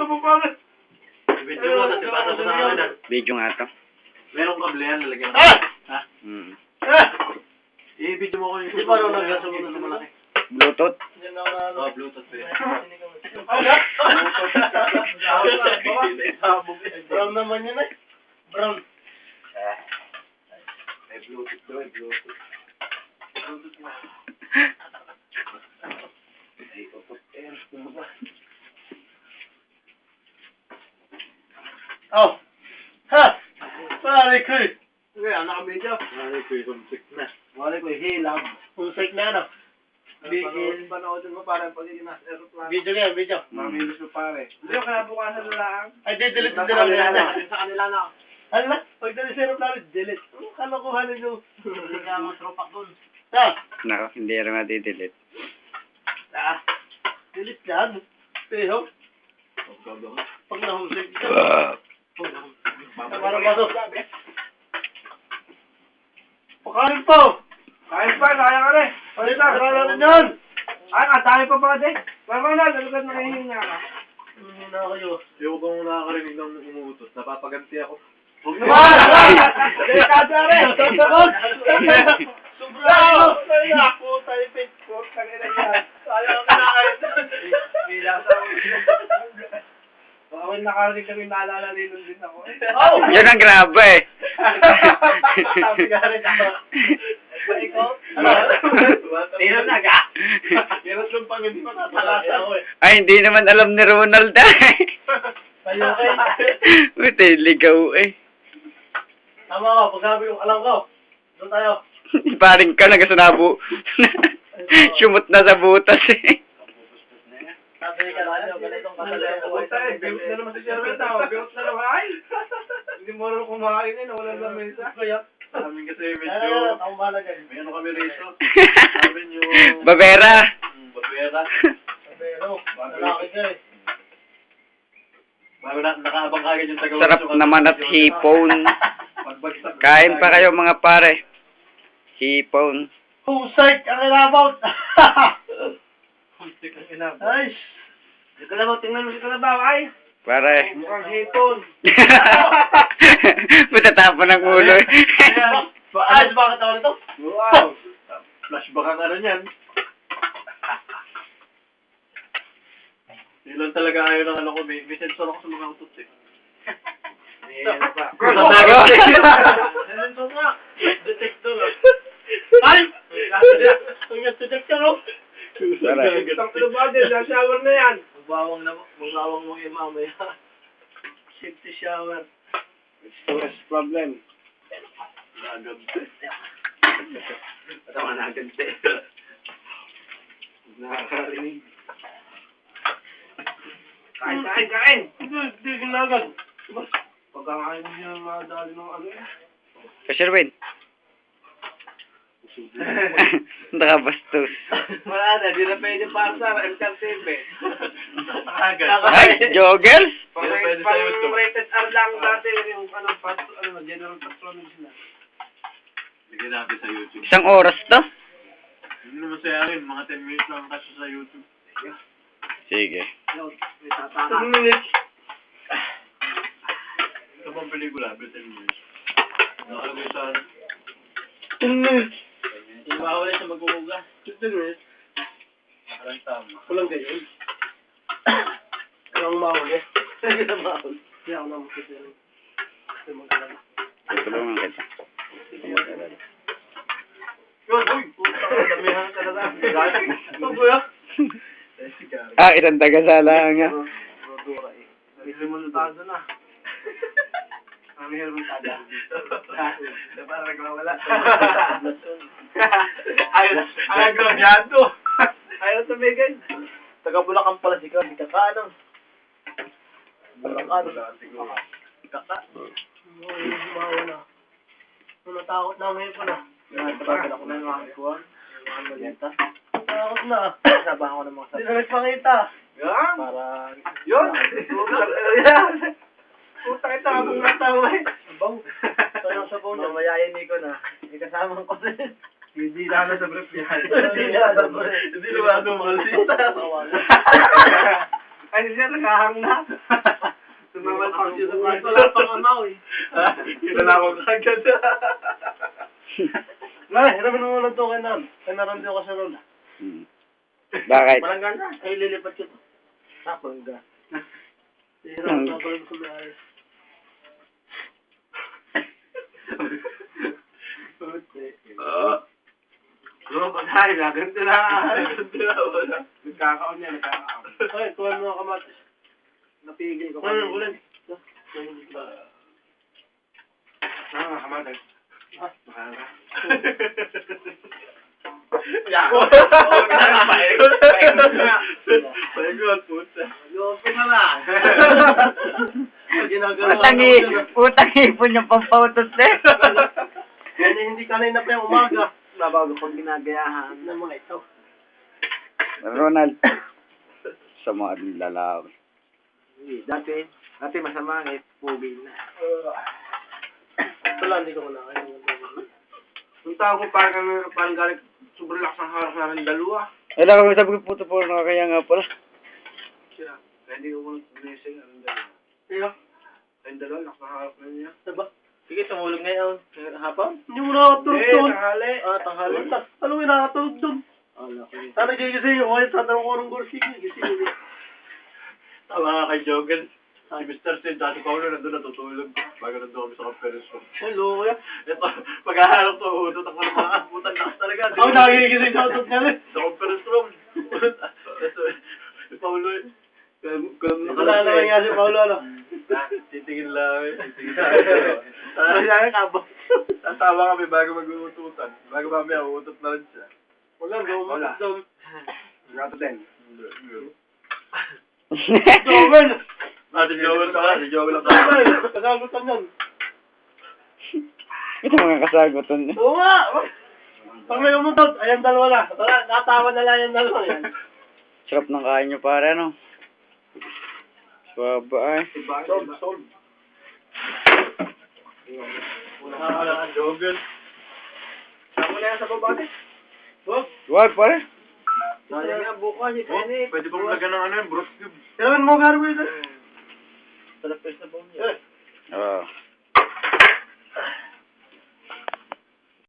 Ito mo pa rin. Video mo, tapos ipasa ko sa akin. Video nga to. Merong kable yan, lalagyan Ah! Ha? Mm. Ah! I-video mo ko yung... Di ba nung nagasa mo na sa malaki? Bluetooth. Oh, Bluetooth pa yan. Brown naman yun eh. Brown. May Bluetooth doon, Bluetooth. Bluetooth na. Ay, upot air. Oh. Ha! Pare ko eh. Okay, anak ka video. Mali ko yung sick na. Mali ko eh. Hilang. Pusik na ano. Panoodin mo parang pagiging nasa aeroplano. Video nga, video. Mamilos mo pare. Hindi ko kaya bukasan na lang. Ay, delete din lang na. Sa kanila na. Ano na? Pag dali sa aeroplano, delete. Ano kalokohan nyo? Hindi ka mag-tropak dun. Ha? Nako, hindi rin matidelete. Ah. Delete yan. Pero, pag nahusik ka. Parang baso. Pakain po! Kain pa, kaya ka rin. Palita, kaya natin yan! Ay, dami pa ba din? Parang na, lalagad na kayo niya ka. Hindi na kayo. Yung kung nakakarinig ng umuutos, napapaganti ako. Huwag Naman! Delikado na rin! Sasakot! Sobra ako! Puta, ipit ko. Tangina yan. Ayaw ko kinakain. Bilang sa ako nakarinig kami naalala rin nun din ako. Oh! Yan ang grabe eh. Sabi ka rin ako. Ba ikaw? Ano? Tingnan na ka? Meron yung pang hindi matatalasa ako eh. Ay, hindi naman alam ni Ronald eh. Tayo kay. Buti, ligaw eh. Tama ko, pag sabi yung alam ko. Doon tayo. Paring ka, nagasanabo. Sumot na sa butas eh. Sabi ka na ano, ganitong kasalayan ko. Biyot na naman si Sherwin tao. Biyot na naman. Ay! Hindi mo rin kumain eh. Wala lang mesa. Kuya. Amin kasi Ano, ako bahala dyan. may ano kami rito. Amin yung... Babera. Batuera. Pero, lalaki ka eh. Bago na nakaabang kagad yung tagawa. Sarap naman at hipon. Pagbagsak. Kain pa kayo mga pare. Hipon. Husay, ang ilabaw! Hustik ang inab. Ay! Si Kalabaw, tingnan mo si Kalabaw ay. Pare. Mukhang hipon. Matatapon ng ulo eh. Ay, bakit ako nito? Wow. Flashback ang ano niyan. Ilan talaga ayaw ng ano ko. May sensor ako sa mga utot eh. Ano pa? Sensor nga. Detector. Ay! Ang detector oh. Pare. Ang Kalabaw din, shower na yan. Magbawang mo yung mamaya. Safety shower. Stress problem. Nagante. Ito ka nagante. Nakakarinig. Kain! Hindi ginagad. Pagkakain mo yung mga dali ng ano eh. Kasherwin. Nakabastos. Wala na, di na pwede pasar. MCRTV. Ay, joggers? Pang-rated R lang dati yung general patronage na. Bigyan natin sa YouTube. Isang oras to? Hindi naman sa akin, mga 10 minutes lang kasi sa YouTube. Sige. May tataka. 10 minutes. Ito bang pelikula? 10 minutes. Nakalagay sa ano? 10 minutes. Hindi makawala sa maghuhuga. 10 minutes. Parang tama. Walang ganyan. Walang mahuli. Walang mahuli. Hindi ako naman kasi yan. Kasi mag-alala. Tulungan kita. Yun, uy! Damihan ka na lang. Ito, kuya. Ah, isang tagasala nga. Rodora eh. Limontada na. Ano yung limontada? Parang nagwawala. Ayaw grabyado. Ayaw sa Megan. Taga-Bulacan pala si Carl. Di kakaanong. Bulacan. Kaka. Gumawa na. Natakot na ngayon ko na. Nagpapagod ako na yung mga kuwan. Yung mga balita. Takot na. Sabahan ko ng mga Hindi na nagpakita. Yan! Para... Yun! Puta kita, abong natawa eh. Sabaw. Sayang sabaw niya. Mayayanig ko na. May kasama ko rin. Hindi lalo sa brief yan. Hindi na. Hindi lumado mga sita. Ay, hindi siya nakahang na. Tumamal pa siya sa kwarto. Wala pang amaw eh. Kinalawag ka agad. Nay, hiramin mo lang ito kay Nan. Kay naran din ako sa rola. Hmm. Bakit? Malanggan na. Ay, lilipat ko ito. Malanggan. Hirap na pala sa may Ano ba tayo? Ganito na. Nagkakaon niya, nagkakaon. Ay, kuha mo ang kamatis. Napigil ko. Ano, ulan. Kamatis. Ah. Makaka. Paikot, puta. Yopen na lang. Utang ipon yung pampautot eh. Yan hindi kanina pa yung umaga. Nabago pang ginagayahan. Ng mga ito. Ronald. Sa mga lalaki. Dati masama eh, pugi na. Ito lang, hindi ko muna. Yung tao ko parang galing sobrang lakas ng harap namin dalawa. Wala kami sabi ko puto po na kaya nga pala. Sira. Kaya hindi ko muna blessing ang dalawa. Iyo. Ang dalawa, lakas ng harap na niya. Diba? Sige, tumulog ngayon. Hapon? Hindi mo nakatulog doon. tanghali. Tanghali. Ano yung nakatulog doon? Sana gigising yung oil. Tatanong ko ng gulsi. Gigising. Tama nga kay Jogan. Si Mr. Sid, dati Paulo nandun natutulog. Bago nandun kami sa conference room. Ay, loko yan. Ito, pag-ahalap to, utot ako ng mga putan lakas talaga. Ako nakikigising sa utot niya rin. Sa conference room. Ito, si Paulo eh. Wala naman nga si Paulo, ano? Titingin lang eh. Titingin lang. Kaya kabo. Tatawa kami bago mag-uututan. Bago mamaya, uutot na rin siya. Wala, Wala. daw. Gato din. Joel! Si Joel pa. Si Joel lang. Kasagutan yan. Ito mga kasagutan. Oo nga! Pag may umutot, ayan dalawa na. Wala, natawa na lang yung dalawa yan. Sarap ng kain nyo pare ano. Swaba ay. Sold. Wala ang Joel. Saan mo na yan sa babati? Wag pare. Sayang nga bukas si Kenny. Pwede pang lagyan ng ano yung broth cube. Kailangan mo garo ito. Talapis na po niya. Oh.